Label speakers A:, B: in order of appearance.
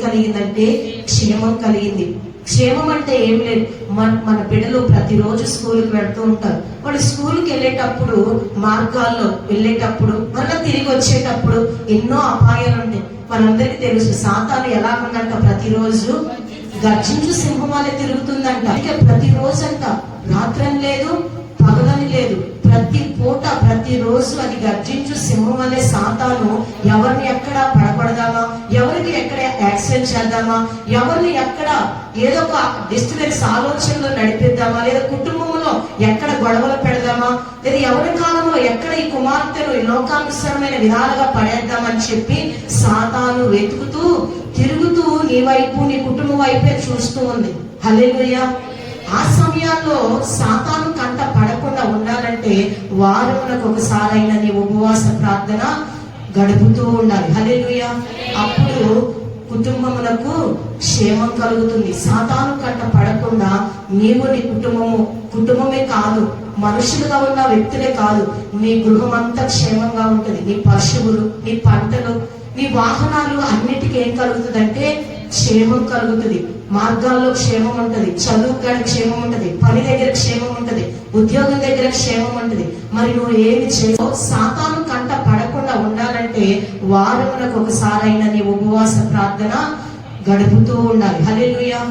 A: కలిగిందంటే క్షేమం కలిగింది. క్షేమం అంటే ఏం లేదు, మన బిడ్డలు ప్రతిరోజు స్కూల్కి వెళ్తూ ఉంటారు. వాళ్ళు స్కూల్కి వెళ్ళేటప్పుడు మార్గాల్లో వెళ్ళేటప్పుడు మళ్ళీ తిరిగి వచ్చేటప్పుడు ఎన్నో అపాయాలు ఉంటాయి. మనందరికీ తెలుసు సాతాను ఎలా ఉందంట, ప్రతిరోజు గర్జించు సింహం వల్లే తిరుగుతుందంట. ఇక ప్రతిరోజు అంట, రాత్రని లేదు పగలని లేదు, ప్రతి పూట ప్రతిరోజు అది గర్జించు సింహం వల్లే సాతాను ఎవరిని ఎక్కడ పడగొడదామా, ఎవరికి ఎక్కడ యాక్సిడెంట్ చేద్దామా, ఎవరిని ఎక్కడ ఏదో ఒక డిస్టర్బెన్స్ ఆలోచనలో నడిపిద్దామా, లేదా కుటుంబంలో ఎక్కడ గొడవలు పెడదామా, లేదా ఎవరి కాలంలో ఎక్కడ ఈ కుమార్తెను ఈ లోకానుసరమైన విధాలుగా పడేద్దామని చెప్పి సాతాను వెతుకుతూ తిరుగుతూ నీ వైపు నీ కుటుంబం వైపే చూస్తూ ఉంది. హల్లెలూయా. ఆ సమయాల్లో సాతాను కంట పడకుండా ఉండాలంటే వారములకు ఒకసారైనా నీ ఉపవాస ప్రార్థన గడుపుతూ ఉండాలి. హల్లెలూయా. అప్పుడు కుటుంబములకు క్షేమం కలుగుతుంది. సాతాను కంట పడకుండా నీవు నీ కుటుంబమే కాదు, మనుషులుగా ఉన్న వ్యక్తులే కాదు, నీ గృహం అంతా క్షేమంగా ఉంటుంది. నీ పశువులు, నీ పంటలు, నీ వాహనాలు అన్నిటికీ ఏం కలుగుతుందంటే క్షేమం కలుగుతుంది. మార్గాల్లో క్షేమం ఉంటది, చదువు కాడ క్షేమం ఉంటది, పని దగ్గర క్షేమం ఉంటది, ఉద్యోగం దగ్గర క్షేమం ఉంటది. మరి నువ్వు ఏమి చేయవు, సాతాను కంట పడకుండా ఉండాలంటే వారములకు ఒకసారైనా నీ ఉపవాస ప్రార్థన గడుపుతూ ఉండాలి. హల్లెలూయా.